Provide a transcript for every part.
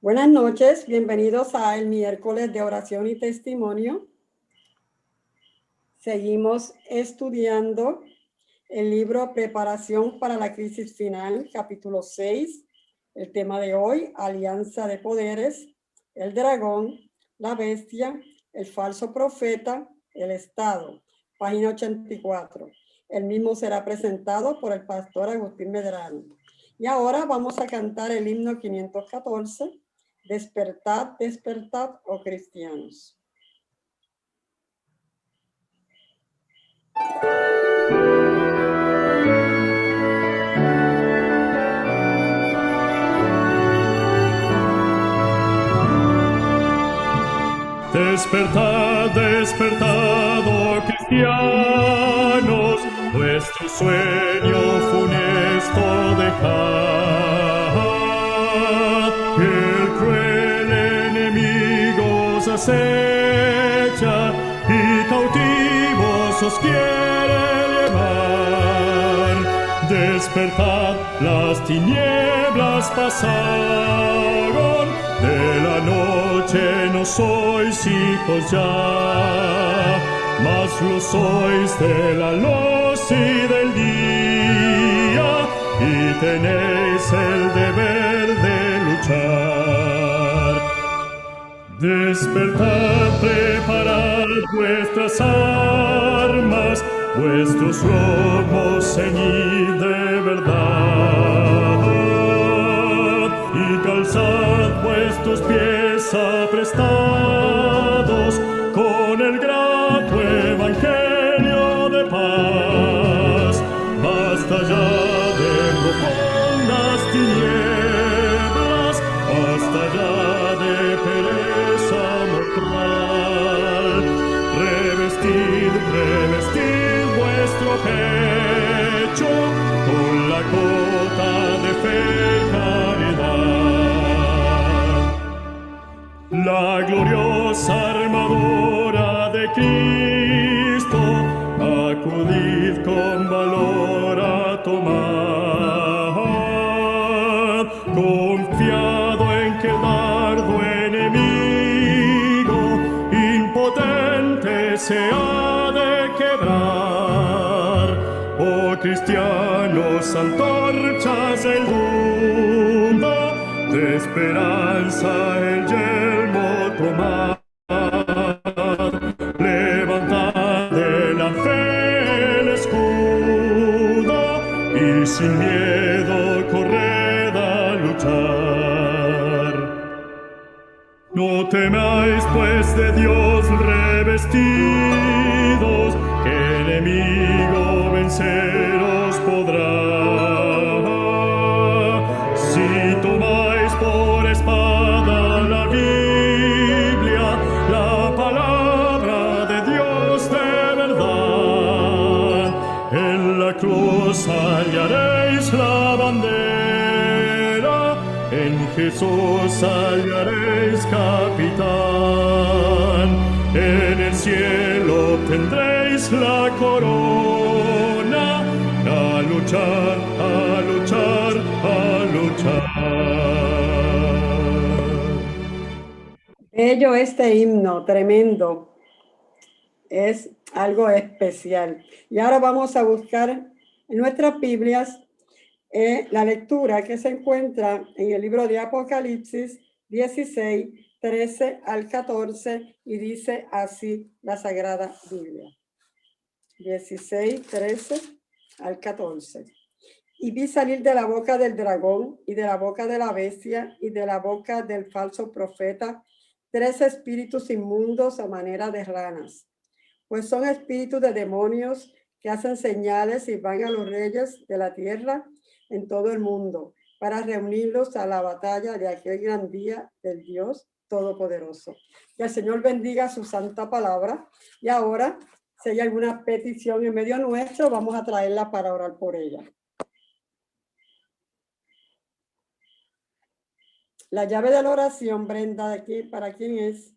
Buenas noches, bienvenidos a el miércoles de oración y testimonio. Seguimos estudiando el libro Preparación para la Crisis Final, capítulo 6. El tema de hoy, Alianza de Poderes, el dragón, la bestia, el falso profeta, el Estado, página 84. El mismo será presentado por el pastor Agustín Medrano. Y ahora vamos a cantar el himno 514. Despertad, despertad, oh cristianos. Despertad, despertad, oh cristianos, vuestro sueño funesto dejad. El cruel enemigo os acecha y cautivos os quiere llevar. Despertad, las tinieblas pasaron, de la noche no sois hijos ya, mas lo sois de la luz y del día, y tenéis el deber de luchar. Despertad, preparad vuestras armas, vuestros lomos ceñid de verdad, y calzad vuestros pies aprestados con el grato evangelio de paz. Basta ya de profundas tinieblas, basta ya de pereza mortal. Revestid, revestid vuestro pecho con la cota de fe y caridad. La gloriosa armadura de Cristo, acudid con valor a tomar, confiado en que el dardo enemigo impotente se ha de quebrar. Oh cristianos, antorchas del mundo, de esperanza el yelmo tomad, levantad de la fe el escudo y sin miedo corred a luchar. No temáis pues de Dios revestidos, que enemigo venceros podrá. Si tomáis por espada la Biblia, la palabra de Dios de verdad, en la cruz hallaréis la bandera, en Jesús hallaréis capitán, en el cielo tendréis la corona, a luchar, a luchar, a luchar. Bello este himno, tremendo. Es algo especial. Y ahora vamos a buscar en nuestras Biblias la lectura que se encuentra en el libro de Apocalipsis 16, 13 al 14, y dice así la Sagrada Biblia. 16, 13 al 14. Y vi salir de la boca del dragón y de la boca de la bestia y de la boca del falso profeta 3 espíritus inmundos a manera de ranas, pues son espíritus de demonios que hacen señales y van a los reyes de la tierra en todo el mundo para reunirlos a la batalla de aquel gran día del Dios Todopoderoso. Que el Señor bendiga su santa palabra. Y ahora, si hay alguna petición en medio nuestro, vamos a traerla para orar por ella. La llave de la oración, Brenda, de aquí, ¿para quién es?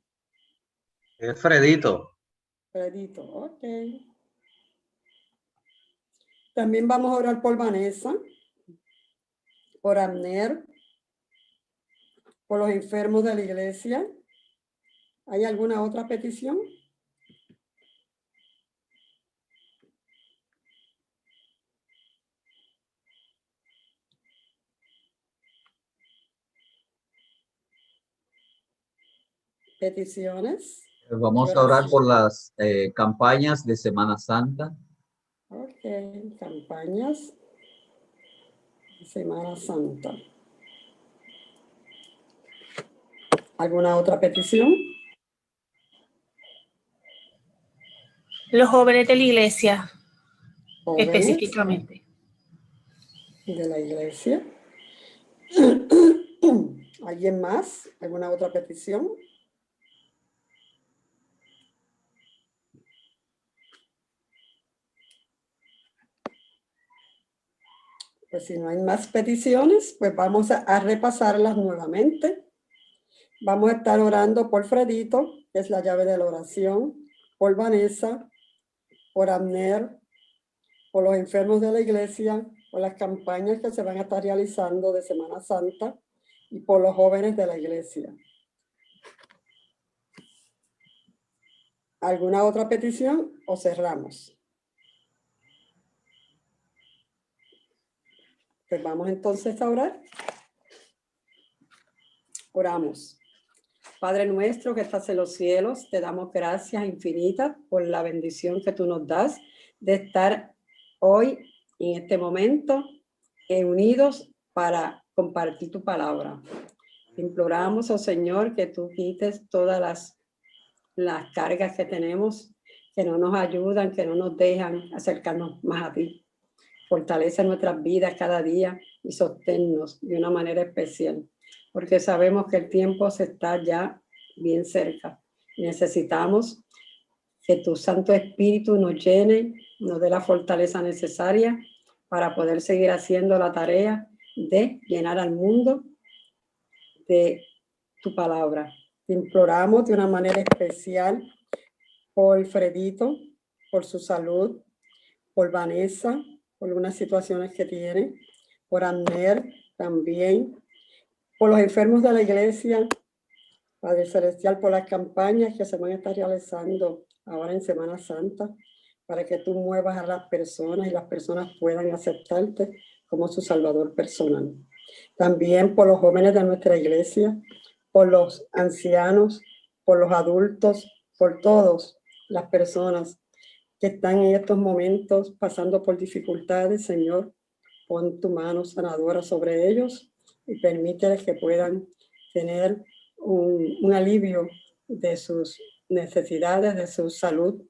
Es Fredito. Fredito, ok. También vamos a orar por Vanessa, por Abner, por los enfermos de la iglesia. ¿Hay alguna otra petición? ¿Peticiones? Vamos a orar por las campañas de Semana Santa. Ok, campañas. Semana Santa. ¿Alguna otra petición? Los jóvenes de la iglesia, Jóvenes específicamente. de la iglesia. ¿Alguien más? ¿Alguna otra petición? Pues si no hay más peticiones, pues vamos a repasarlas nuevamente. Vamos a estar orando por Fredito, que es la llave de la oración, por Vanessa, por Abner, por los enfermos de la iglesia, por las campañas que se van a estar realizando de Semana Santa y por los jóvenes de la iglesia. ¿Alguna otra petición o cerramos? Pues vamos entonces a orar. Oramos. Padre nuestro que estás en los cielos, te damos gracias infinitas por la bendición que tú nos das de estar hoy en este momento unidos para compartir tu palabra. Te imploramos, oh Señor, que tú quites todas las cargas que tenemos, que no nos ayudan, que no nos dejan acercarnos más a ti. Fortalece nuestras vidas cada día y sosténnos de una manera especial, porque sabemos que el tiempo se está ya bien cerca. Necesitamos que tu Santo Espíritu nos llene, nos dé la fortaleza necesaria para poder seguir haciendo la tarea de llenar al mundo de tu palabra. Te imploramos de una manera especial por Fredito, por su salud, por Vanessa, por algunas situaciones que tiene, por Abner también, por los enfermos de la iglesia, Padre Celestial, por las campañas que se van a estar realizando ahora en Semana Santa, para que tú muevas a las personas y las personas puedan aceptarte como su Salvador personal. También por los jóvenes de nuestra iglesia, por los ancianos, por los adultos, por todas las personas que están en estos momentos pasando por dificultades. Señor, pon tu mano sanadora sobre ellos y permíteles que puedan tener un alivio de sus necesidades, de su salud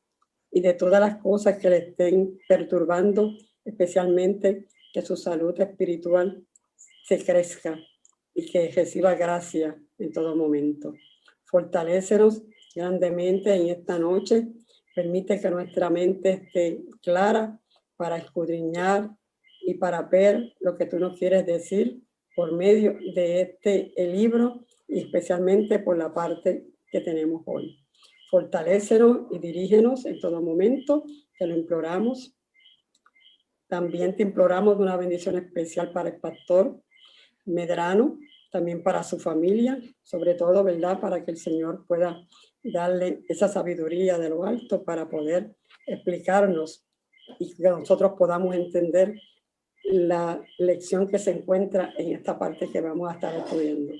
y de todas las cosas que le estén perturbando, especialmente que su salud espiritual se crezca y que reciba gracia en todo momento. Fortalécenos grandemente en esta noche. Permite que nuestra mente esté clara para escudriñar y para ver lo que tú nos quieres decir por medio de este libro y especialmente por la parte que tenemos hoy. Fortalécenos y dirígenos en todo momento, te lo imploramos. También te imploramos de una bendición especial para el pastor Medrano, también para su familia, sobre todo, ¿verdad?, para que el Señor pueda darle esa sabiduría de lo alto para poder explicarnos y que nosotros podamos entender la lección que se encuentra en esta parte que vamos a estar estudiando.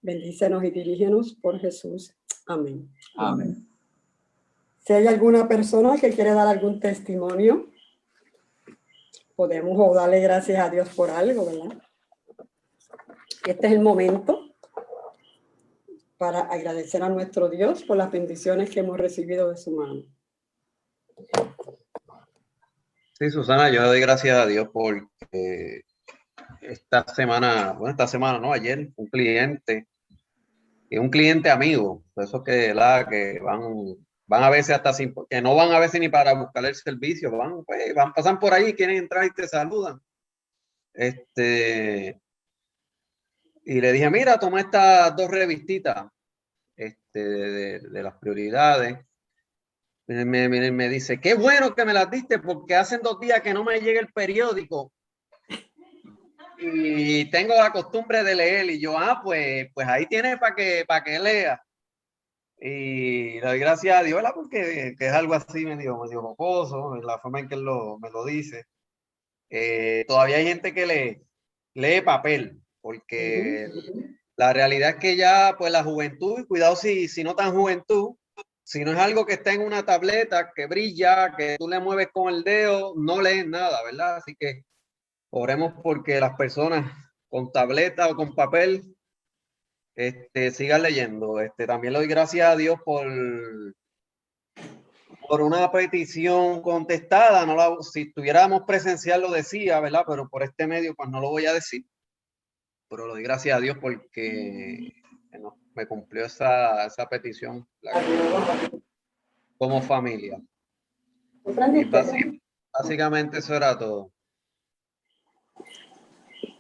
Bendícenos y dirígenos por Jesús. Amén. Amén. Si hay alguna persona que quiere dar algún testimonio, podemos o darle gracias a Dios por algo, ¿verdad? Este es el momento para agradecer a nuestro Dios por las bendiciones que hemos recibido de su mano. Sí, Susana, yo le doy gracias a Dios porque esta semana no, ayer, un cliente amigo, de esos que van a veces hasta sin, que no van a veces ni para buscar el servicio, pasan por ahí, quieren entrar y te saludan. Y le dije, mira, toma estas 2 revistitas de las prioridades. Me dice, qué bueno que me las diste porque hacen 2 días que no me llega el periódico. y tengo la costumbre de leer y yo, pues ahí tiene para que lea. Y le doy gracias a Dios, ¿verdad? Porque que es algo así medio jocoso, la forma en que él me lo dice. Todavía hay gente que lee papel, porque la realidad es que ya, pues la juventud, y cuidado si no tan juventud, si no es algo que está en una tableta, que brilla, que tú le mueves con el dedo, no lees nada, ¿verdad? Así que oremos porque las personas con tableta o con papel sigan leyendo. También le doy gracias a Dios por una petición contestada. Si estuviéramos presencial lo decía, ¿verdad? Pero por este medio pues no lo voy a decir. Pero le doy gracias a Dios porque me cumplió esa petición como familia. Y básicamente eso era todo.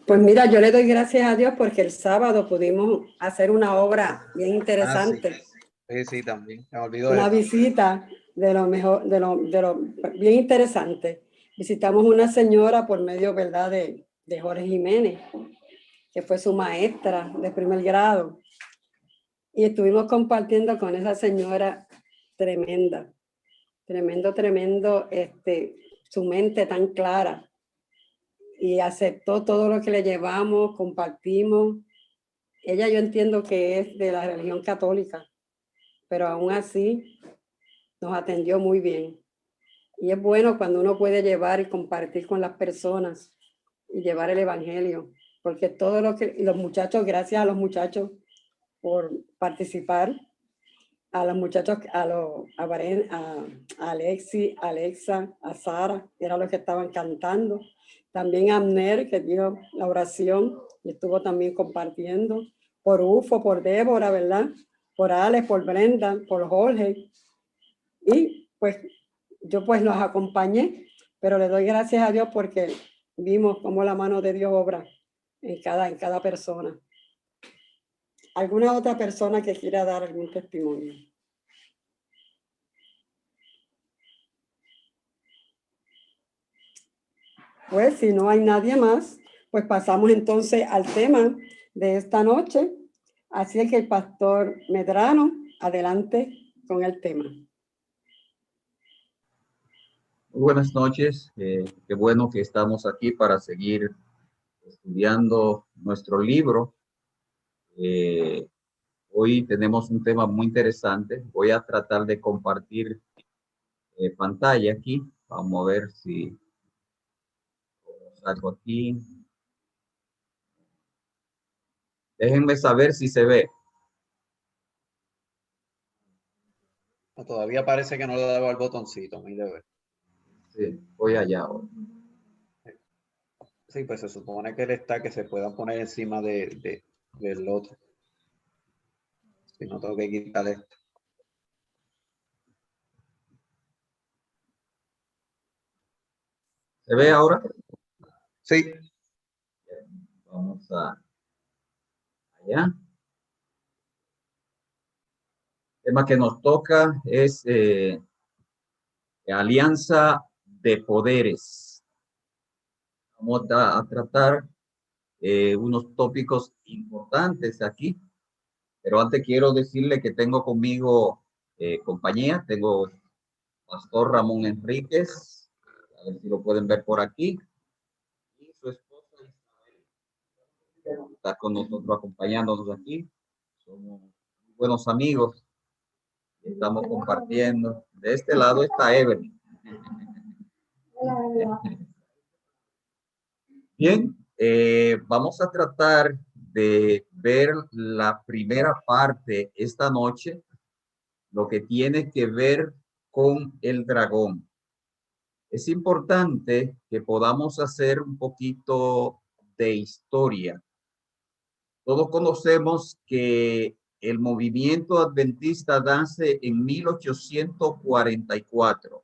Pues mira, yo le doy gracias a Dios porque el sábado pudimos hacer una obra bien interesante. Sí, también. Me olvidó una eso. visita de lo mejor, de lo bien interesante. Visitamos una señora por medio, ¿verdad?, de Jorge Jiménez, que fue su maestra de primer grado. Y estuvimos compartiendo con esa señora tremenda, tremendo, su mente tan clara. Y aceptó todo lo que le llevamos, compartimos. Ella yo entiendo que es de la religión católica, pero aún así nos atendió muy bien. Y es bueno cuando uno puede llevar y compartir con las personas y llevar el evangelio, porque todo lo que los muchachos, gracias a los muchachos por participar, a los muchachos, a Alexi, Alexa, a Sara, que eran los que estaban cantando, también a Abner, que dio la oración y estuvo también compartiendo, por Ufo, por Débora, ¿verdad? Por Alex, por Brenda, por Jorge. Y pues yo pues los acompañé, pero le doy gracias a Dios porque vimos cómo la mano de Dios obra en cada persona. ¿Alguna otra persona que quiera dar algún testimonio? Pues si no hay nadie más, pues pasamos entonces al tema de esta noche. Así es que el pastor Medrano, adelante con el tema. Muy buenas noches. Qué bueno que estamos aquí para seguir estudiando nuestro libro. Hoy tenemos un tema muy interesante. Voy a tratar de compartir pantalla aquí. Vamos a ver si salgo aquí. Déjenme saber si se ve. Todavía parece que no le he dado al botoncito, mire a ver. Sí, voy allá ahora. Sí, pues se supone que él está, que se pueda poner encima del otro. Si no, tengo que quitar esto. ¿Se ve ahora? Sí. Vamos allá. El tema que nos toca es alianza de poderes. Vamos a tratar unos tópicos importantes aquí, pero antes quiero decirle que tengo conmigo compañía. Tengo Pastor Ramón Enríquez, a ver si lo pueden ver por aquí, y su esposa Isabel está con nosotros acompañándonos aquí. Somos buenos amigos, estamos compartiendo. De este lado está Evelyn. Bien, vamos a tratar de ver la primera parte esta noche, lo que tiene que ver con el dragón. Es importante que podamos hacer un poquito de historia. Todos conocemos que el movimiento adventista nace en 1844.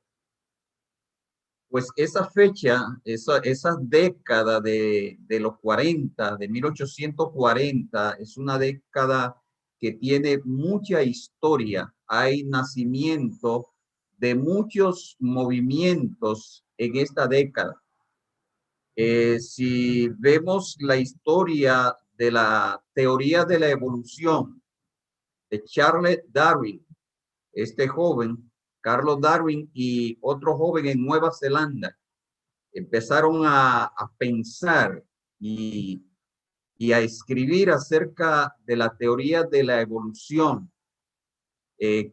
Pues esa fecha, esa década de los 40, de 1840, es una década que tiene mucha historia. Hay nacimiento de muchos movimientos en esta década. Si vemos la historia de la teoría de la evolución de Charles Darwin, este joven, Carlos Darwin, y otro joven en Nueva Zelanda, empezaron a pensar y a escribir acerca de la teoría de la evolución.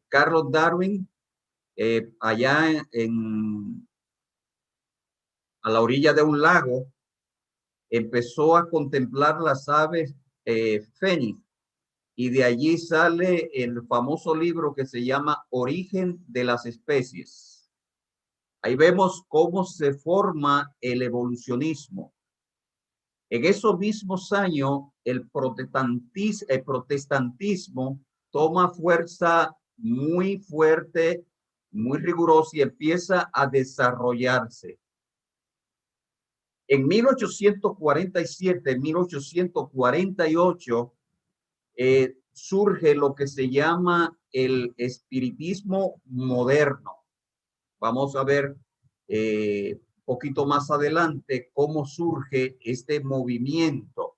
Carlos Darwin, allá a la orilla de un lago, empezó a contemplar las aves fénix, y de allí sale el famoso libro que se llama Origen de las especies. Ahí vemos cómo se forma el evolucionismo. En esos mismos años, el protestantismo toma fuerza muy fuerte, muy rigurosa, y empieza a desarrollarse. En 1847, 1848, surge lo que se llama el espiritismo moderno. Vamos a ver poquito más adelante cómo surge este movimiento.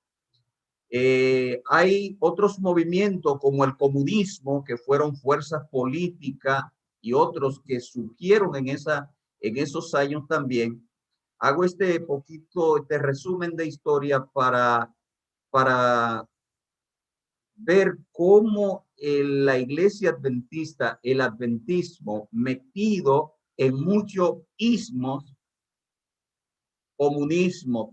Hay otros movimientos como el comunismo, que fueron fuerzas políticas, y otros que surgieron en esos años también. Hago este resumen de historia para ver cómo la iglesia adventista, el adventismo, metido en muchos ismos, comunismo,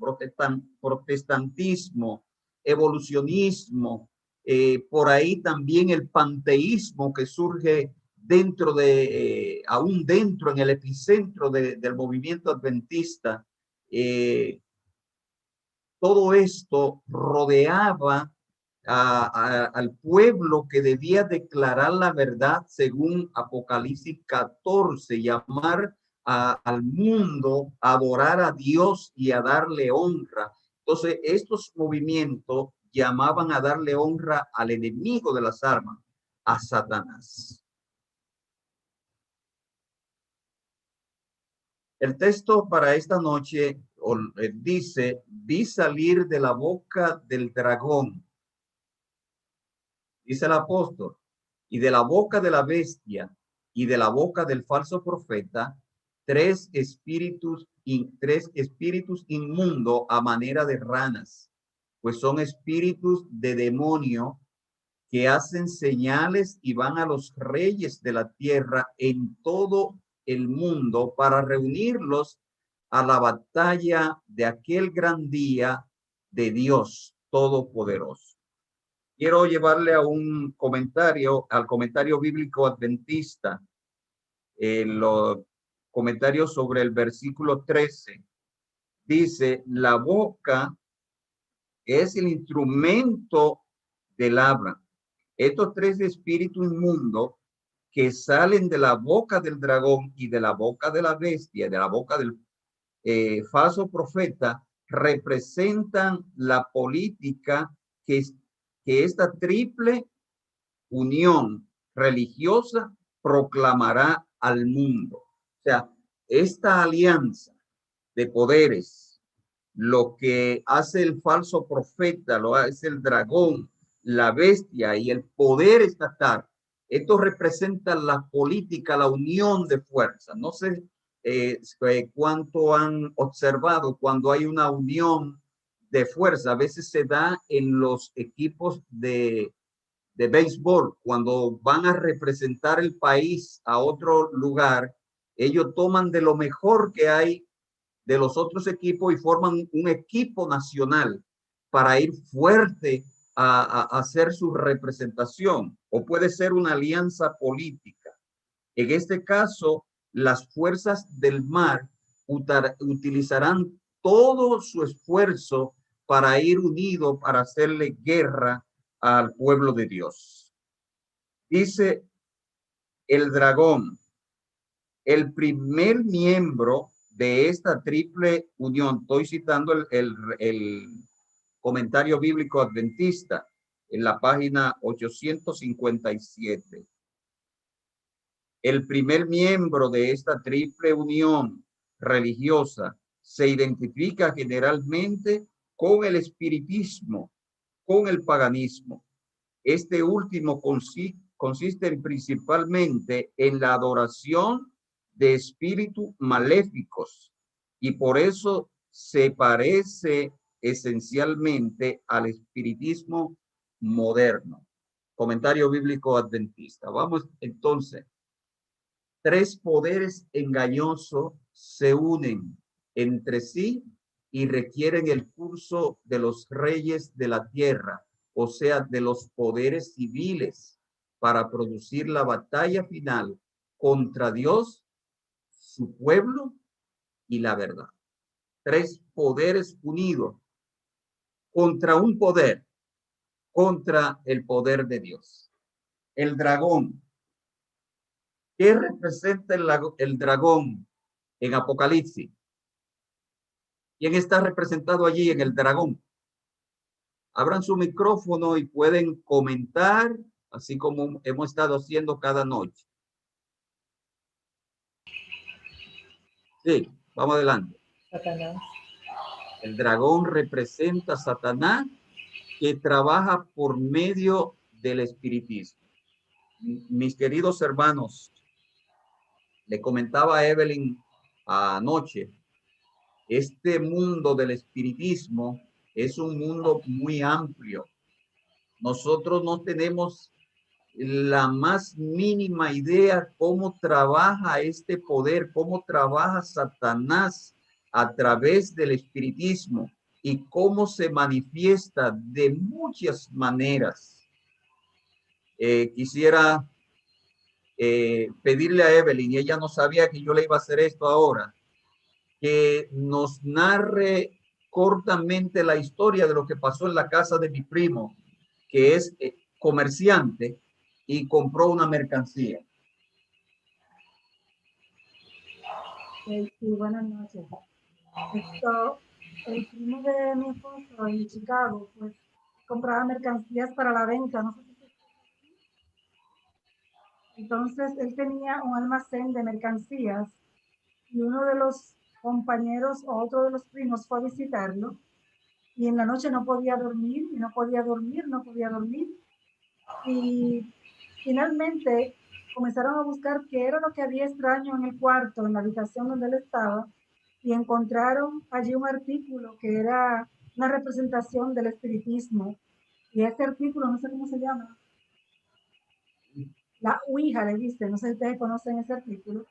protestantismo, evolucionismo, por ahí también el panteísmo que surge dentro aún dentro en el epicentro del movimiento adventista. Todo esto rodeaba al pueblo que debía declarar la verdad según Apocalipsis 14, llamar al mundo a adorar a Dios y a darle honra. Entonces, estos movimientos llamaban a darle honra al enemigo de las almas, a Satanás. El texto para esta noche dice: vi salir de la boca del dragón, dice el apóstol, y de la boca de la bestia y de la boca del falso profeta, tres espíritus inmundos a manera de ranas, pues son espíritus de demonio que hacen señales y van a los reyes de la tierra en todo el mundo para reunirlos a la batalla de aquel gran día de Dios Todopoderoso. Quiero llevarle al comentario bíblico adventista, los comentarios sobre el versículo 13. Dice: la boca es el instrumento del habla. Estos tres espíritus inmundos que salen de la boca del dragón y de la boca de la bestia, de la boca del falso profeta, representan la política que esta triple unión religiosa proclamará al mundo. O sea, esta alianza de poderes, lo que hace el falso profeta, lo hace el dragón, la bestia y el poder estatal, esto representa la política, la unión de fuerzas. No sé cuánto han observado cuando hay una unión de fuerza. A veces se da en los equipos de béisbol, cuando van a representar el país a otro lugar, ellos toman de lo mejor que hay de los otros equipos y forman un equipo nacional para ir fuerte a hacer su representación, o puede ser una alianza política. En este caso, las fuerzas del mar utilizarán todo su esfuerzo para ir unido, para hacerle guerra al pueblo de Dios. Dice el dragón, el primer miembro de esta triple unión. Estoy citando el comentario bíblico adventista en la página 857. El primer miembro de esta triple unión religiosa se identifica generalmente con el espiritismo, con el paganismo. Este último consiste principalmente en la adoración de espíritus maléficos y por eso se parece esencialmente al espiritismo moderno. Comentario bíblico adventista. Vamos entonces. Tres poderes engañosos se unen entre sí y requieren el curso de los reyes de la tierra, o sea, de los poderes civiles, para producir la batalla final contra Dios, su pueblo y la verdad. Tres poderes unidos contra un poder, contra el poder de Dios. El dragón. ¿Qué representa el dragón en Apocalipsis? ¿Quién está representado allí en el dragón? Abran su micrófono y pueden comentar, así como hemos estado haciendo cada noche. Sí, vamos adelante. Satanás. El dragón representa a Satanás, que trabaja por medio del espiritismo. Mis queridos hermanos, le comentaba a Evelyn anoche, este mundo del espiritismo es un mundo muy amplio. Nosotros no tenemos la más mínima idea cómo trabaja este poder, cómo trabaja Satanás a través del espiritismo y cómo se manifiesta de muchas maneras. Quisiera pedirle a Evelyn, y ella no sabía que yo le iba a hacer esto ahora, que nos narre cortamente la historia de lo que pasó en la casa de mi primo, que es comerciante y compró una mercancía. Sí, buenas noches. El primo de mi esposo en Chicago, pues compraba mercancías para la venta, no sé si se... Entonces él tenía un almacén de mercancías y uno de los compañeros o otro de los primos fue a visitarlo y en la noche no podía dormir y no podía dormir y finalmente comenzaron a buscar qué era lo que había extraño en el cuarto, en la habitación donde él estaba, y encontraron allí un artículo que era una representación del espiritismo. Y ese artículo, no sé cómo se llama, la Ouija le dice, no sé si ustedes conocen ese artículo,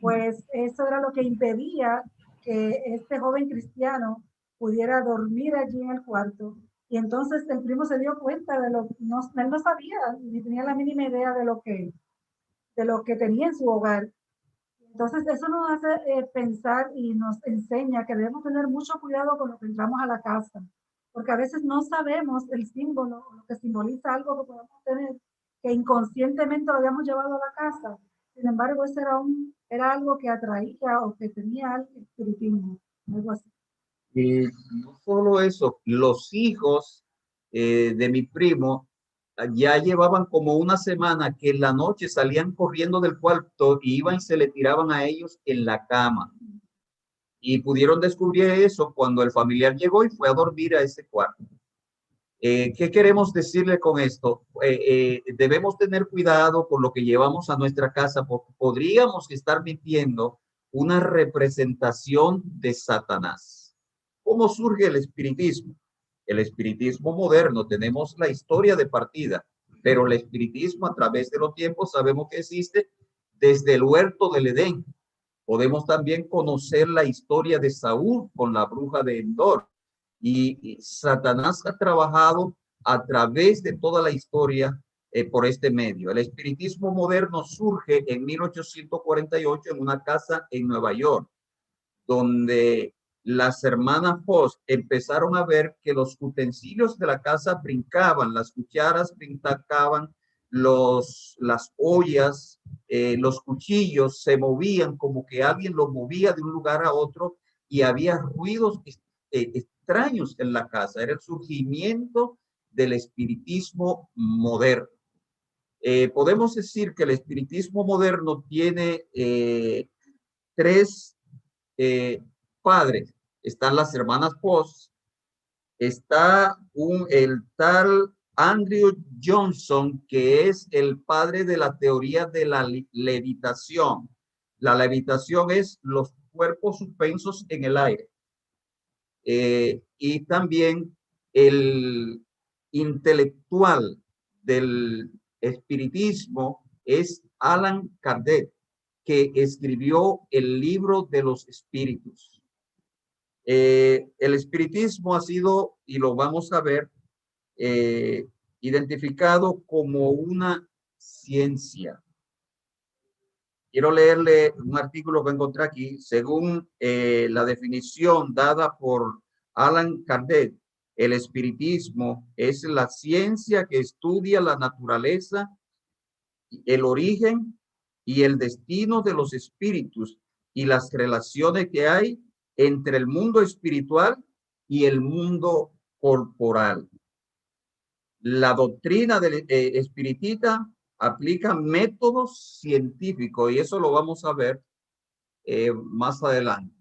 pues eso era lo que impedía que este joven cristiano pudiera dormir allí en el cuarto. Y entonces el primo se dio cuenta de lo que él no sabía, ni tenía la mínima idea de lo que tenía en su hogar. Entonces eso nos hace pensar y nos enseña que debemos tener mucho cuidado con lo que entramos a la casa, porque a veces no sabemos el símbolo o lo que simboliza algo que podemos tener, que inconscientemente lo habíamos llevado a la casa. Sin embargo, eso era algo que atraía o que tenía el espiritismo, algo así. Y no solo eso, los hijos de mi primo ya llevaban como una semana que en la noche salían corriendo del cuarto y iban y se le tiraban a ellos en la cama. Y pudieron descubrir eso cuando el familiar llegó y fue a dormir a ese cuarto. ¿Qué queremos decirle con esto? Debemos tener cuidado con lo que llevamos a nuestra casa, porque podríamos estar viviendo una representación de Satanás. ¿Cómo surge el espiritismo? El espiritismo moderno, tenemos la historia de partida, pero el espiritismo a través de los tiempos sabemos que existe desde el huerto del Edén. Podemos también conocer la historia de Saúl con la bruja de Endor. Y Satanás ha trabajado a través de toda la historia por este medio. El espiritismo moderno surge en 1848 en una casa en Nueva York, donde las hermanas Foss empezaron a ver que los utensilios de la casa brincaban, las cucharas brincaban, las ollas, los cuchillos se movían como que alguien los movía de un lugar a otro y había ruidos extraños en la casa. Era el surgimiento del espiritismo moderno. Podemos decir que el espiritismo moderno tiene tres padres. Están las hermanas Post, está el tal Andrew Johnson, que es el padre de la teoría de la levitación. La levitación es los cuerpos suspensos en el aire. Y también el intelectual del espiritismo es Alan Kardec, que escribió el libro de los espíritus. El espiritismo ha sido, y lo vamos a ver, identificado como una ciencia. Quiero leerle un artículo que encontré aquí. Según la definición dada por Alan Kardec, el espiritismo es la ciencia que estudia la naturaleza, el origen y el destino de los espíritus y las relaciones que hay entre el mundo espiritual y el mundo corporal. La doctrina del espiritista aplica métodos científicos y eso lo vamos a ver más adelante.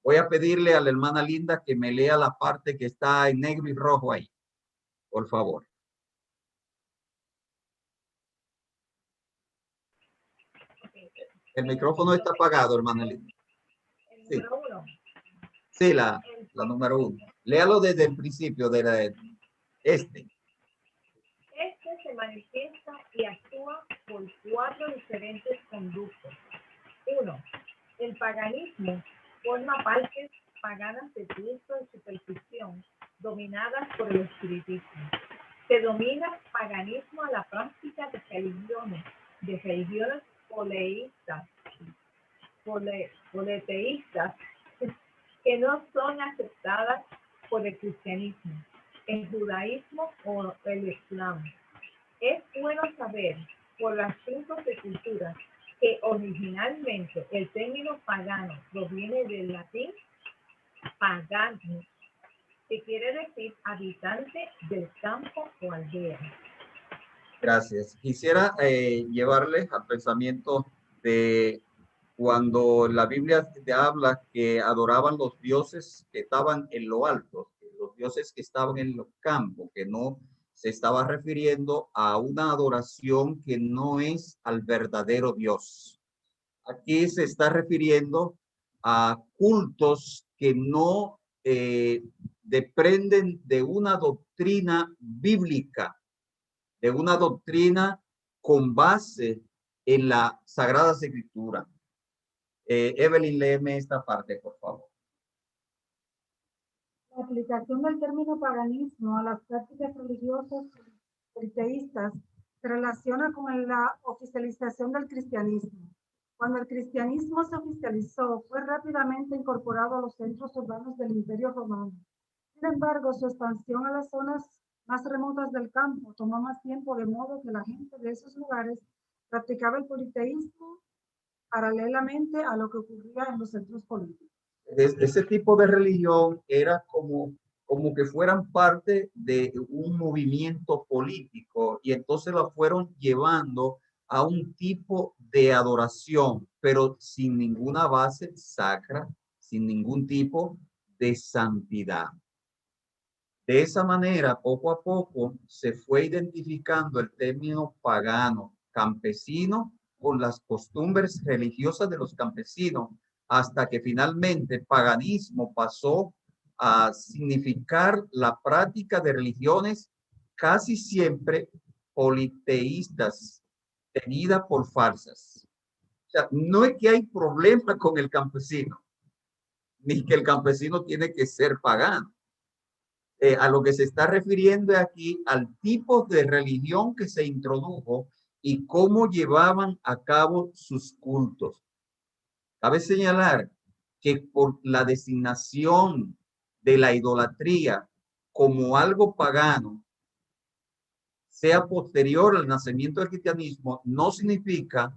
Voy a pedirle a la hermana Linda que me lea la parte que está en negro y rojo ahí, por favor. El micrófono está apagado, hermana Linda. Sí, sí, la número 1. Léalo desde el principio de este. Este se manifiesta y actúa por 4 diferentes conductos. 1. El paganismo forma partes paganas de culto y superstición dominadas por el espiritismo. Se domina paganismo a la práctica de religiones politeístas que no son aceptadas por el cristianismo, el judaísmo o el islam. Es bueno saber por las 5 culturas que originalmente el término pagano proviene del latín pagano, que quiere decir habitante del campo o aldea. Gracias. Quisiera llevarles al pensamiento de cuando la Biblia te habla que adoraban los dioses que estaban en lo alto, los dioses que estaban en los campos, que no se estaba refiriendo a una adoración que no es al verdadero Dios. Aquí se está refiriendo a cultos que no dependen de una doctrina bíblica, de una doctrina con base en la Sagrada Escritura. Evelyn, léeme esta parte, por favor. La aplicación del término paganismo a las prácticas religiosas politeístas se relaciona con la oficialización del cristianismo. Cuando el cristianismo se oficializó, fue rápidamente incorporado a los centros urbanos del Imperio Romano. Sin embargo, su expansión a las zonas más remotas del campo tomó más tiempo, de modo que la gente de esos lugares practicaba el politeísmo paralelamente a lo que ocurría en los centros políticos. Ese tipo de religión era como que fueran parte de un movimiento político y entonces la fueron llevando a un tipo de adoración, pero sin ninguna base sacra, sin ningún tipo de santidad. De esa manera, poco a poco, se fue identificando el término pagano, campesino, con las costumbres religiosas de los campesinos, hasta que finalmente paganismo pasó a significar la práctica de religiones casi siempre politeístas, tenidas por falsas. O sea, no es que hay problema con el campesino, ni que el campesino tiene que ser pagano. A lo que se está refiriendo aquí al tipo de religión que se introdujo y cómo llevaban a cabo sus cultos. Cabe señalar que por la designación de la idolatría como algo pagano, sea posterior al nacimiento del cristianismo, no significa,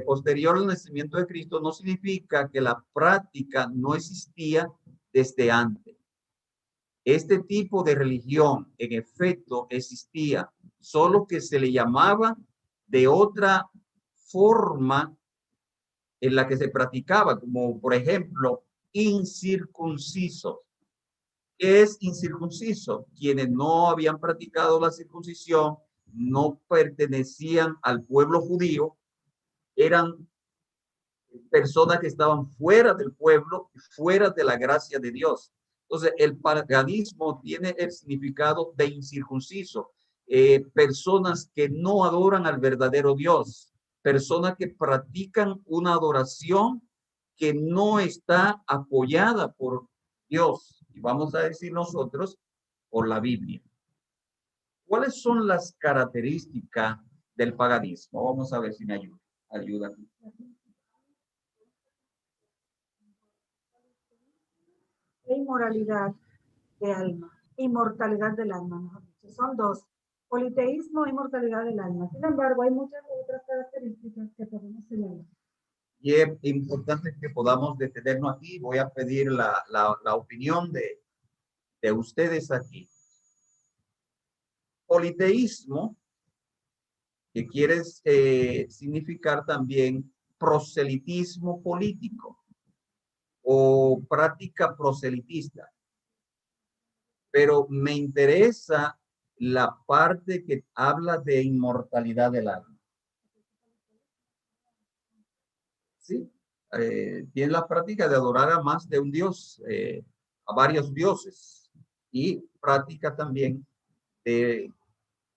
posterior al nacimiento de Cristo, no significa que la práctica no existía desde antes. Este tipo de religión, en efecto, existía, solo que se le llamaba de otra forma en la que se practicaba, como por ejemplo, incircuncisos. ¿Qué es incircunciso? Quienes no habían practicado la circuncisión, no pertenecían al pueblo judío, eran personas que estaban fuera del pueblo, fuera de la gracia de Dios. Entonces, el paganismo tiene el significado de incircunciso, personas que no adoran al verdadero Dios, personas que practican una adoración que no está apoyada por Dios, y vamos a decir nosotros, por la Biblia. ¿Cuáles son las características del paganismo? Vamos a ver si me ayuda. Inmoralidad de alma, inmortalidad del alma, mejor dicho. Son dos, politeísmo e inmortalidad del alma. Sin embargo, hay muchas otras características que podemos señalar. Y es importante que podamos detenernos aquí. Voy a pedir la opinión de ustedes aquí. Politeísmo, que quiere significar también proselitismo político o práctica proselitista. Pero me interesa la parte que habla de inmortalidad del alma. Sí, tiene la práctica de adorar a más de un dios, a varios dioses, y práctica también de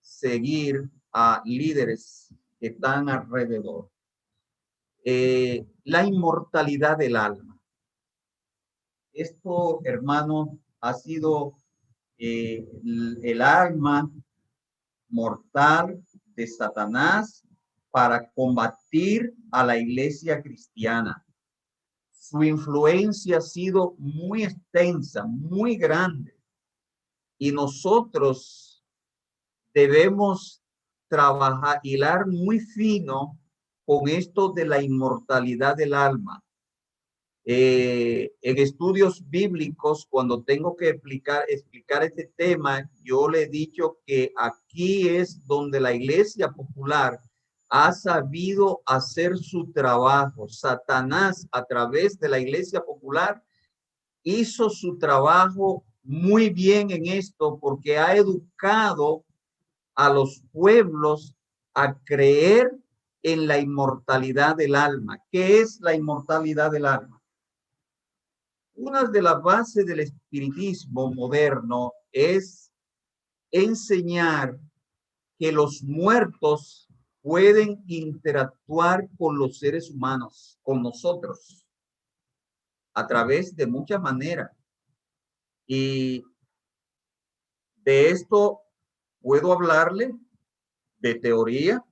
seguir a líderes que están alrededor. La inmortalidad del alma. Esto, hermano, ha sido el alma mortal de Satanás para combatir a la iglesia cristiana. Su influencia ha sido muy extensa, muy grande. Y nosotros debemos trabajar, hilar muy fino con esto de la inmortalidad del alma. En estudios bíblicos, cuando tengo que explicar este tema, yo le he dicho que aquí es donde la iglesia popular ha sabido hacer su trabajo. Satanás, a través de la iglesia popular, hizo su trabajo muy bien en esto, porque ha educado a los pueblos a creer en la inmortalidad del alma. ¿Qué es la inmortalidad del alma? Una de las bases del espiritismo moderno es enseñar que los muertos pueden interactuar con los seres humanos, con nosotros, a través de muchas maneras. Y de esto puedo hablarle de teoría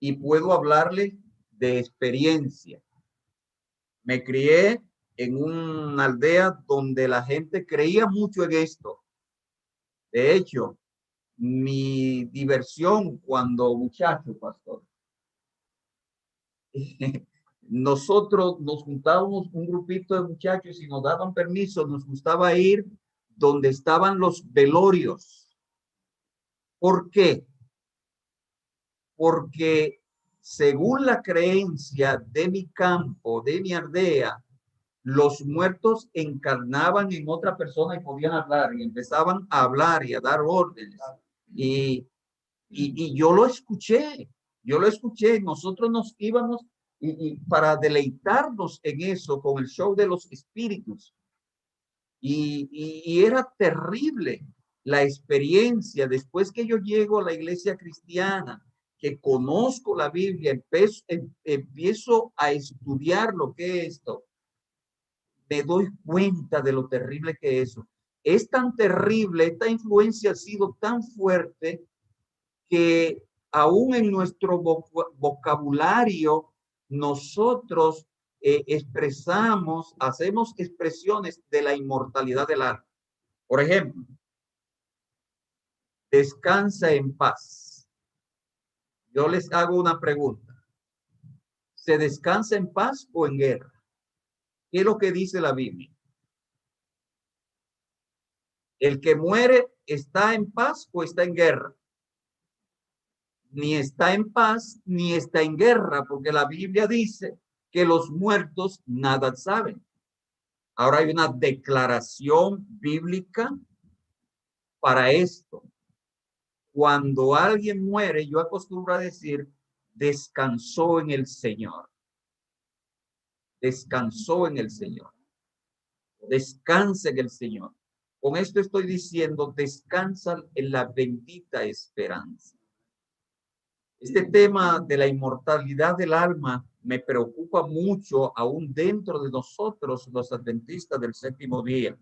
y puedo hablarle de experiencia. Me crié en una aldea donde la gente creía mucho en esto. De hecho, mi diversión cuando muchacho, pastor, nosotros nos juntábamos un grupito de muchachos y nos daban permiso, nos gustaba ir donde estaban los velorios. ¿Por qué? Porque según la creencia de mi campo, de mi aldea, los muertos encarnaban en otra persona y podían hablar y empezaban a hablar y a dar órdenes. Y yo lo escuché, nosotros nos íbamos y para deleitarnos en eso con el show de los espíritus. Y era terrible la experiencia. Después que yo llego a la iglesia cristiana, que conozco la Biblia, empiezo a estudiar lo que es esto, me doy cuenta de lo terrible que es eso. Es tan terrible, esta influencia ha sido tan fuerte que aún en nuestro vocabulario nosotros expresamos, hacemos expresiones de la inmortalidad del alma. Por ejemplo, descansa en paz. Yo les hago una pregunta. ¿Se descansa en paz o en guerra? ¿Qué es lo que dice la Biblia? ¿El que muere está en paz o está en guerra? Ni está en paz ni está en guerra, porque la Biblia dice que los muertos nada saben. Ahora hay una declaración bíblica para esto. Cuando alguien muere, yo acostumbro a decir, descansó en el Señor. Descansó en el Señor. Descansa en el Señor. Con esto estoy diciendo, descansan en la bendita esperanza. Este tema de la inmortalidad del alma me preocupa mucho aún dentro de nosotros, los adventistas del séptimo día.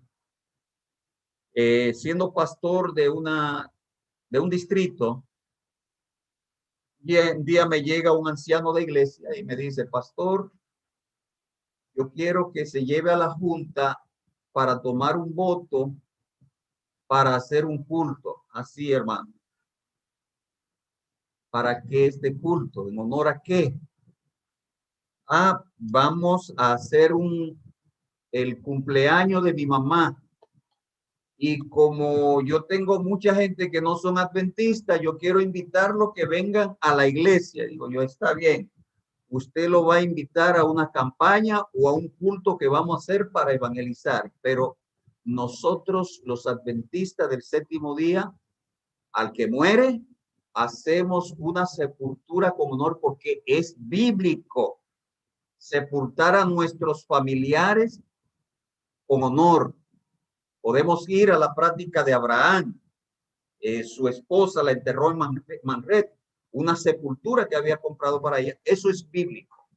Siendo pastor de un distrito, y un día me llega un anciano de iglesia y me dice, pastor, yo quiero que se lleve a la junta para tomar un voto para hacer un culto. Así, hermano. ¿Para qué este culto? ¿En honor a qué? Vamos a hacer el cumpleaños de mi mamá. Y como yo tengo mucha gente que no son adventistas, yo quiero invitarlos que vengan a la iglesia. Digo yo, está bien. Usted lo va a invitar a una campaña o a un culto que vamos a hacer para evangelizar. Pero nosotros, los adventistas del séptimo día, al que muere, hacemos una sepultura con honor porque es bíblico. Sepultar a nuestros familiares con honor. Podemos ir a la práctica de Abraham. Su esposa la enterró en Manrét, una sepultura que había comprado para ella. Eso es bíblico.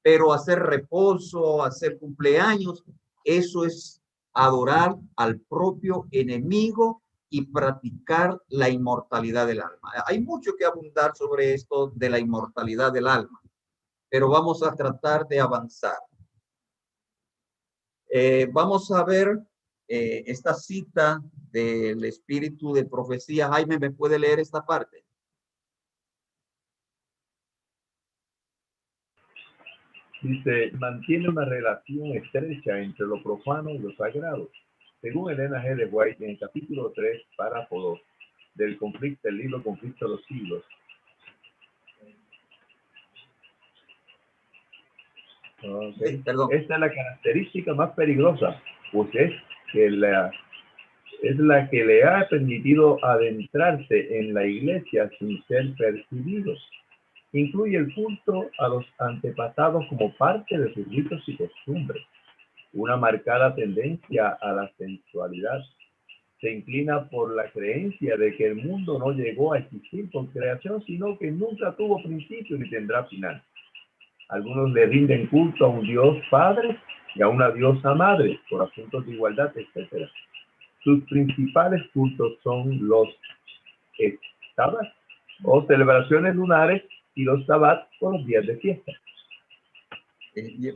Pero hacer reposo, hacer cumpleaños, eso es adorar al propio enemigo y practicar la inmortalidad del alma. Hay mucho que abundar sobre esto de la inmortalidad del alma, pero vamos a tratar de avanzar. Vamos a ver esta cita del espíritu de profecía. Jaime, ¿me puede leer esta parte? Dice, mantiene una relación estrecha entre lo profano y lo sagrado. Según Elena G. de White, en el capítulo 3, párrafo 2, del libro Conflicto de los Siglos. Okay. Sí, perdón. Esta es la característica más peligrosa, pues es la que le ha permitido adentrarse en la iglesia sin ser percibidos. Incluye el culto a los antepasados como parte de sus ritos y costumbres. Una marcada tendencia a la sensualidad. Se inclina por la creencia de que el mundo no llegó a existir con creación, sino que nunca tuvo principio ni tendrá final. Algunos le rinden culto a un Dios Padre y a una diosa Madre por asuntos de igualdad, etc. Sus principales cultos son los sábados o celebraciones lunares y los sabbats o los días de fiesta.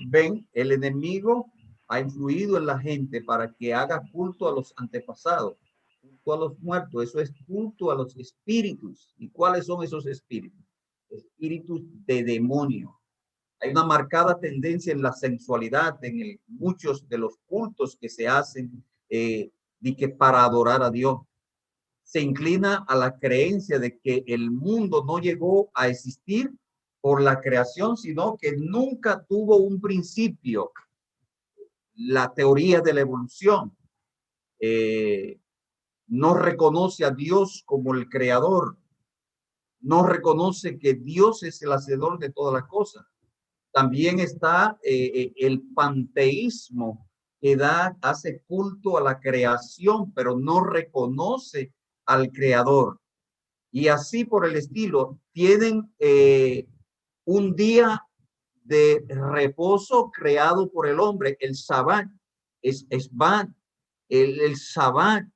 Ven, el enemigo ha influido en la gente para que haga culto a los antepasados, culto a los muertos. Eso es culto a los espíritus. ¿Y cuáles son esos espíritus? Espíritus de demonio. Hay una marcada tendencia en la sensualidad, en muchos de los cultos que se hacen para adorar a Dios. Se inclina a la creencia de que el mundo no llegó a existir por la creación, sino que nunca tuvo un principio. La teoría de la evolución no reconoce a Dios como el creador, no reconoce que Dios es el hacedor de todas las cosas. También está el panteísmo, que hace culto a la creación, pero no reconoce al creador. Y así por el estilo, tienen un día de reposo creado por el hombre, el Sabbat, el Sabbat.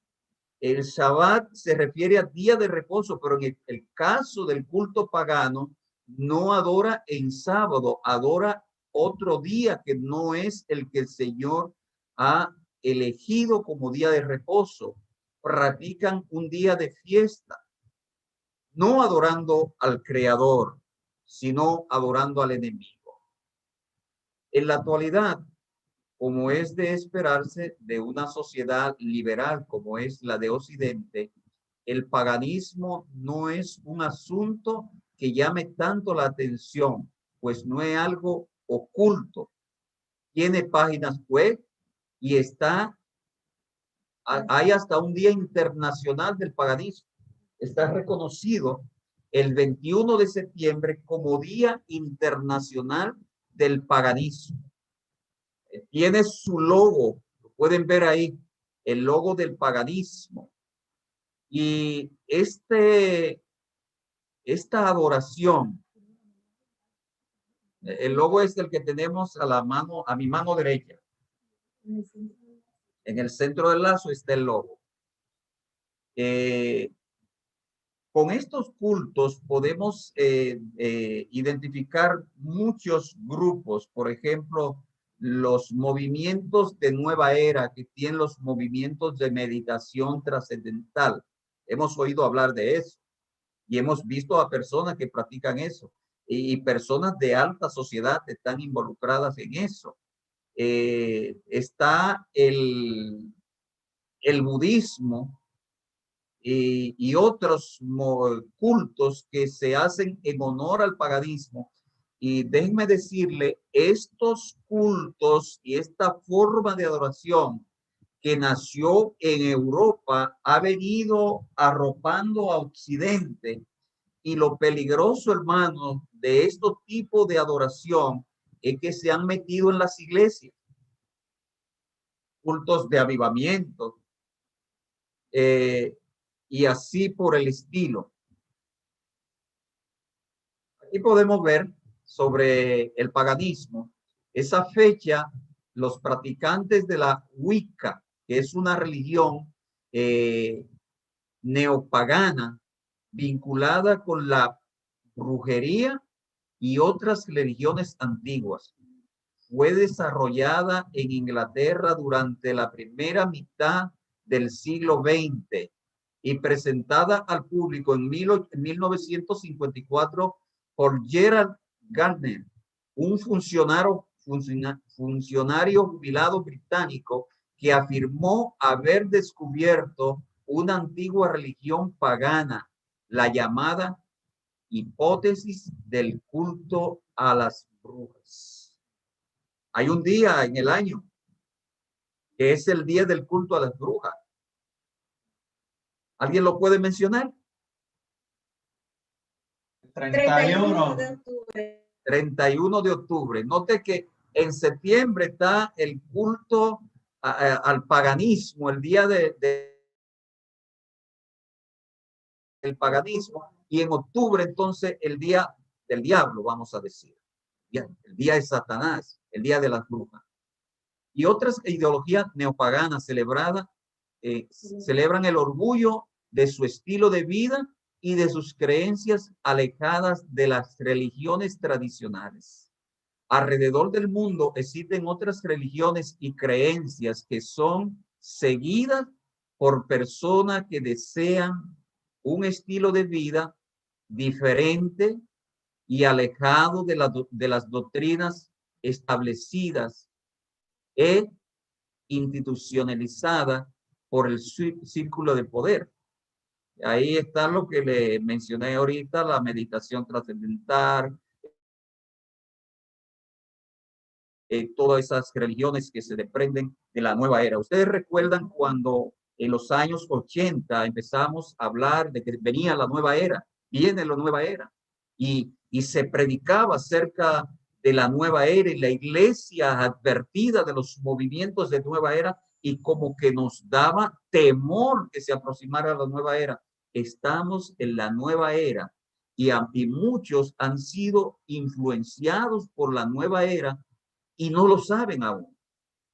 El Sabbat se refiere a día de reposo, pero en el caso del culto pagano, no adora en sábado, adora otro día que no es el que el Señor ha elegido como día de reposo. Practican un día de fiesta, no adorando al Creador, sino adorando al enemigo. En la actualidad, como es de esperarse de una sociedad liberal como es la de Occidente, el paganismo no es un asunto que llame tanto la atención, pues no es algo oculto. Tiene páginas web y hay hasta un Día Internacional del Paganismo. Está reconocido el 21 de septiembre como Día Internacional del Paganismo. Tiene su logo, lo pueden ver ahí, el logo del paganismo. Y esta adoración, el logo es el que tenemos a mi mano derecha. En el centro del lazo está el logo. Con estos cultos podemos identificar muchos grupos, por ejemplo, los movimientos de nueva era que tienen los movimientos de meditación trascendental. Hemos oído hablar de eso y hemos visto a personas que practican eso y personas de alta sociedad están involucradas en eso. Está el budismo y otros cultos que se hacen en honor al paganismo. Y déjenme decirle, estos cultos y esta forma de adoración que nació en Europa ha venido arropando a Occidente. Y lo peligroso, hermano, de estos tipos de adoración es que se han metido en las iglesias. Cultos de avivamiento. Y así por el estilo. Aquí podemos ver sobre el paganismo. Esa fecha, los practicantes de la Wicca, que es una religión neopagana vinculada con la brujería y otras religiones antiguas, fue desarrollada en Inglaterra durante la primera mitad del siglo XX y presentada al público en 1954 por Gerald Gardner, un funcionario jubilado británico que afirmó haber descubierto una antigua religión pagana, la llamada hipótesis del culto a las brujas. Hay un día en el año que es el día del culto a las brujas. ¿Alguien lo puede mencionar? 31 de octubre. 31 de octubre. Note que en septiembre está el culto al paganismo, el día del paganismo, y en octubre entonces el día del diablo, vamos a decir. El día de Satanás, el día de las brujas. Y otras ideologías neopaganas celebran el orgullo de su estilo de vida y de sus creencias alejadas de las religiones tradicionales. Alrededor del mundo existen otras religiones y creencias que son seguidas por personas que desean un estilo de vida diferente y alejado de las doctrinas establecidas e institucionalizada por el círculo de poder. Ahí está lo que le mencioné ahorita, la meditación trascendental, todas esas religiones que se desprenden de la nueva era. Ustedes recuerdan cuando en los años 80 empezamos a hablar de que venía la nueva era, viene la nueva era, y se predicaba acerca de la nueva era y la iglesia advertida de los movimientos de nueva era y como que nos daba temor que se aproximara la nueva era. Estamos en la nueva era y muchos han sido influenciados por la nueva era y no lo saben aún,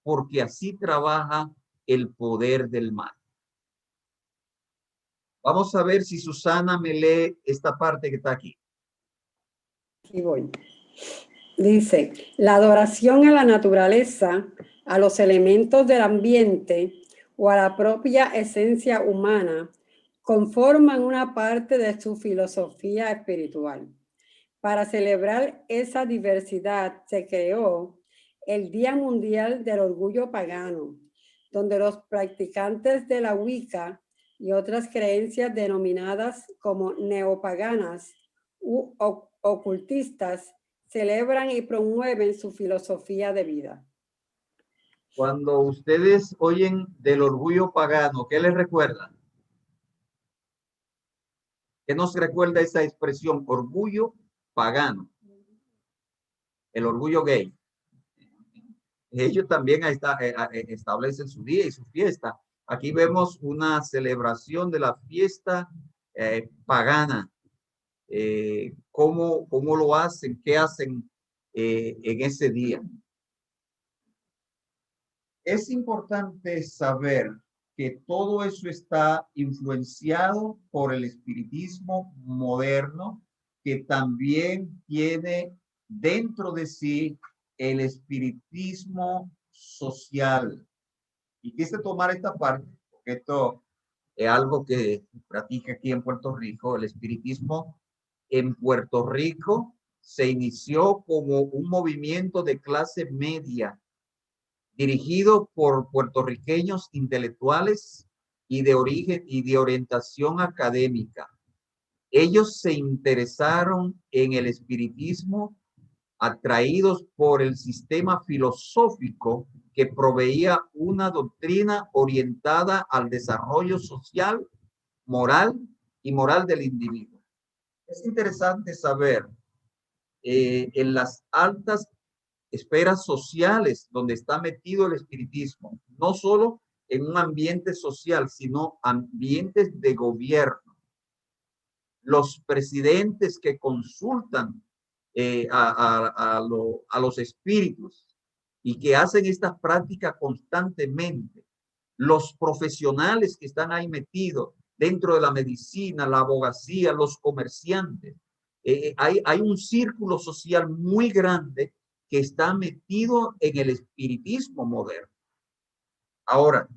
porque así trabaja el poder del mal. Vamos a ver si Susana me lee esta parte que está aquí. Aquí voy. Dice, la adoración a la naturaleza, a los elementos del ambiente o a la propia esencia humana conforman una parte de su filosofía espiritual. Para celebrar esa diversidad se creó el Día Mundial del Orgullo Pagano, donde los practicantes de la Wicca y otras creencias denominadas como neopaganas u ocultistas celebran y promueven su filosofía de vida. Cuando ustedes oyen del orgullo pagano, ¿qué les recuerda? ¿Qué nos recuerda esa expresión? Orgullo pagano. El orgullo gay. Ellos también establecen su día y su fiesta. Aquí vemos una celebración de la fiesta pagana. ¿Cómo lo hacen? ¿Qué hacen en ese día? Es importante saber que todo eso está influenciado por el espiritismo moderno, que también tiene dentro de sí el espiritismo social. Y quise tomar esta parte, porque esto es algo que practica aquí en Puerto Rico. El espiritismo en Puerto Rico se inició como un movimiento de clase media, dirigido por puertorriqueños intelectuales y de origen y de orientación académica. Ellos se interesaron en el espiritismo atraídos por el sistema filosófico que proveía una doctrina orientada al desarrollo social, moral y moral del individuo. Es interesante saber en las altas esferas sociales donde está metido el espiritismo, no solo en un ambiente social, sino ambientes de gobierno. Los presidentes que consultan a los espíritus y que hacen esta práctica constantemente, los profesionales que están ahí metidos dentro de la medicina, la abogacía, los comerciantes, hay un círculo social muy grande que está metido en el espiritismo moderno. Ahora,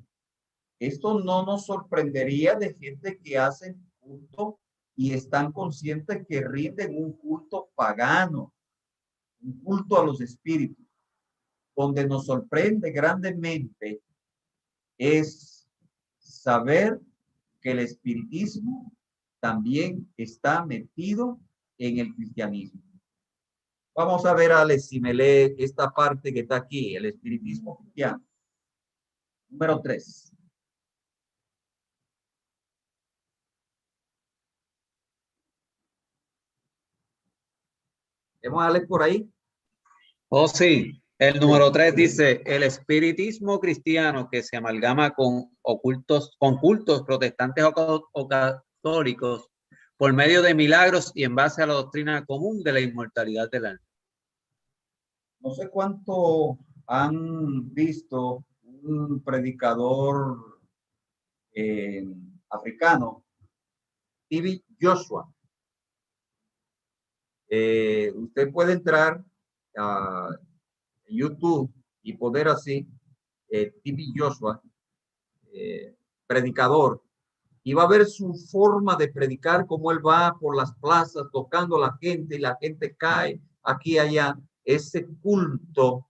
esto no nos sorprendería de gente que hacen culto y están conscientes que rinden un culto pagano, un culto a los espíritus. Donde nos sorprende grandemente es saber que el espiritismo también está metido en el cristianismo. Vamos a ver, Alex, si me lee esta parte que está aquí, el espiritismo cristiano. Número 3. ¿Tenemos a Alex por ahí? Oh, sí. El número 3 dice, el espiritismo cristiano que se amalgama con cultos protestantes o católicos por medio de milagros y en base a la doctrina común de la inmortalidad del alma. No sé cuánto han visto un predicador africano, T.B. Joshua. Usted puede entrar a YouTube y poner así, T.B. Joshua, predicador, y va a ver su forma de predicar, cómo él va por las plazas tocando a la gente y la gente cae aquí y allá. Ese culto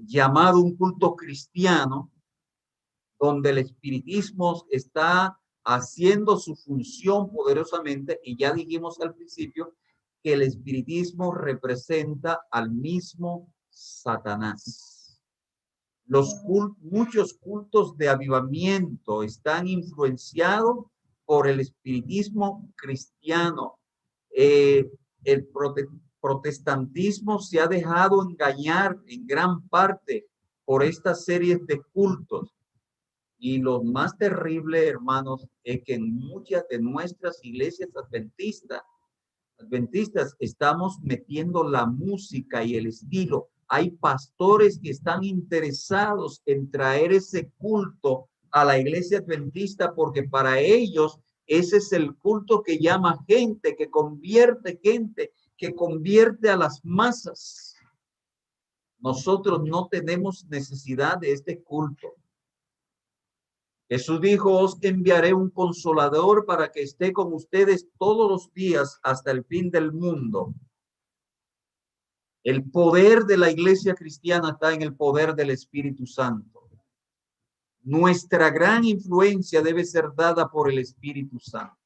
llamado un culto cristiano, donde el espiritismo está haciendo su función poderosamente, y ya dijimos al principio que el espiritismo representa al mismo Satanás. Muchos cultos de avivamiento están influenciados por el espiritismo cristiano. El protestantismo se ha dejado engañar en gran parte por estas series de cultos. Y lo más terrible, hermanos, es que en muchas de nuestras iglesias adventistas estamos metiendo la música y el estilo. Hay pastores que están interesados en traer ese culto a la iglesia adventista porque para ellos ese es el culto que llama gente, que convierte a las masas. Nosotros no tenemos necesidad de este culto. Jesús dijo, os enviaré un consolador para que esté con ustedes todos los días hasta el fin del mundo. El poder de la iglesia cristiana está en el poder del Espíritu Santo. Nuestra gran influencia debe ser dada por el Espíritu Santo.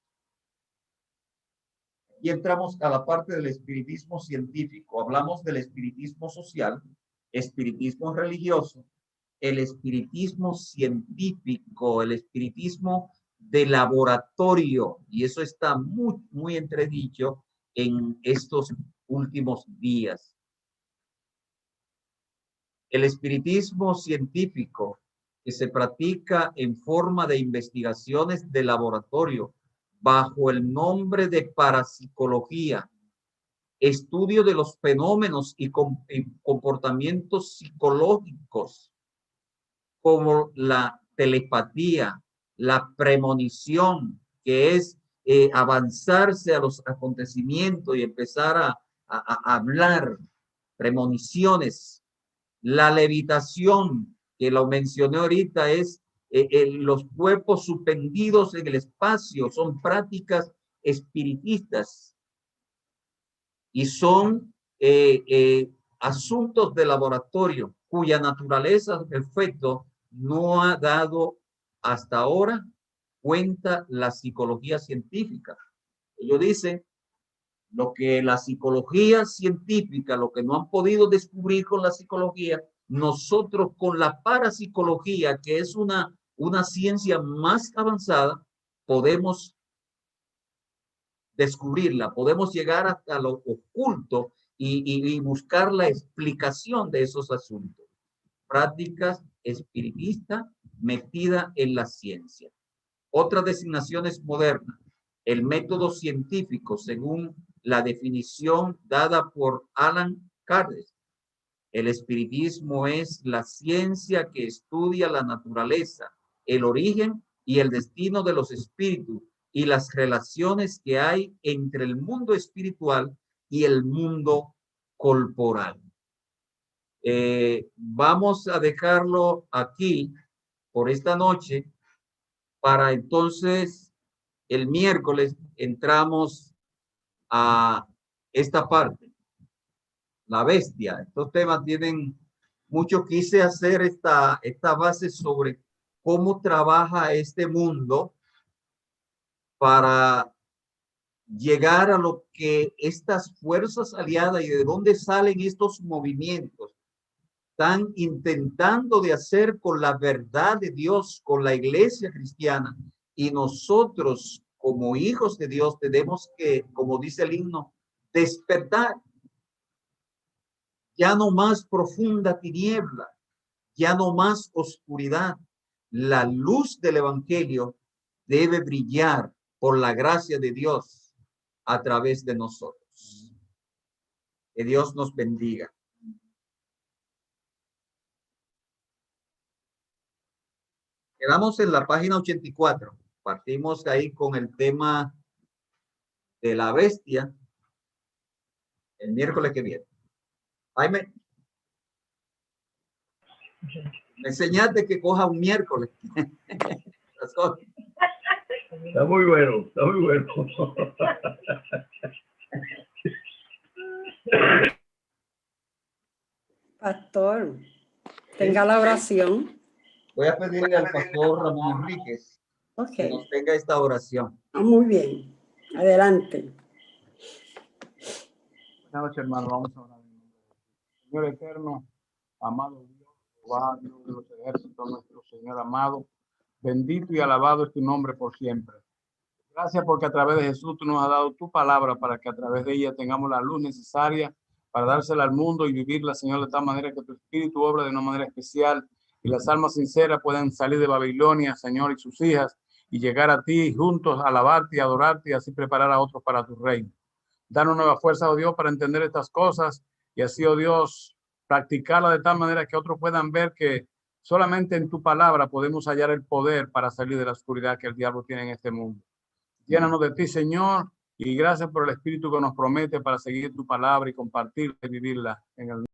y entramos a la parte del espiritismo científico. Hablamos del espiritismo social, espiritismo religioso, el espiritismo científico, el espiritismo de laboratorio, y eso está muy entredicho en estos últimos días. El espiritismo científico que se practica en forma de investigaciones de laboratorio bajo el nombre de parapsicología, estudio de los fenómenos y comportamientos psicológicos como la telepatía, la premonición, que es avanzarse a los acontecimientos y empezar a hablar, premoniciones, la levitación, que lo mencioné ahorita, es los cuerpos suspendidos en el espacio, son prácticas espiritistas y son asuntos de laboratorio cuya naturaleza, efecto, no ha dado hasta ahora cuenta la psicología científica. Ellos dicen lo que la psicología científica, lo que no han podido descubrir con la psicología, nosotros con la parapsicología, que es una ciencia más avanzada, podemos descubrirla, podemos llegar hasta lo oculto y buscar la explicación de esos asuntos. Prácticas espiritistas metidas en la ciencia. Otras designaciones modernas. El método científico, según la definición dada por Alan Kardec. El espiritismo es la ciencia que estudia la naturaleza, el origen y el destino de los espíritus y las relaciones que hay entre el mundo espiritual y el mundo corporal. Vamos a dejarlo aquí por esta noche para entonces el miércoles entramos a esta parte, la bestia. Estos temas tienen mucho. Quise hacer esta base sobre cómo trabaja este mundo para llegar a lo que estas fuerzas aliadas y de dónde salen estos movimientos están intentando de hacer con la verdad de Dios, con la iglesia cristiana. Y nosotros como hijos de Dios tenemos que, como dice el himno, despertar. Ya no más profunda tiniebla, ya no más oscuridad. La luz del evangelio debe brillar por la gracia de Dios a través de nosotros. Que Dios nos bendiga. Quedamos en la página 84. Partimos ahí con el tema de la bestia el miércoles que viene. Jaime, me enseñaste que coja un miércoles. Está muy bueno, está muy bueno. Pastor, tenga la oración. Voy a pedirle al pastor Ramón Enríquez que nos tenga esta oración. Muy bien. Adelante. Buenas noches, hermano. Vamos a orar. Señor eterno, amado Dios, Jehová, Dios de los ejércitos, nuestro Señor amado, bendito y alabado es tu nombre por siempre. Gracias porque a través de Jesús tú nos has dado tu palabra para que a través de ella tengamos la luz necesaria para dársela al mundo y vivirla, Señor, de tal manera que tu espíritu obra de una manera especial y las almas sinceras puedan salir de Babilonia, Señor, y sus hijas, y llegar a ti juntos a alabarte y adorarte y así preparar a otros para tu reino. Danos nueva fuerza, oh Dios, para entender estas cosas y así, oh Dios, practicarla de tal manera que otros puedan ver que solamente en tu palabra podemos hallar el poder para salir de la oscuridad que el diablo tiene en este mundo. Llénanos de ti, Señor, y gracias por el Espíritu que nos promete para seguir tu palabra y compartirla y vivirla en el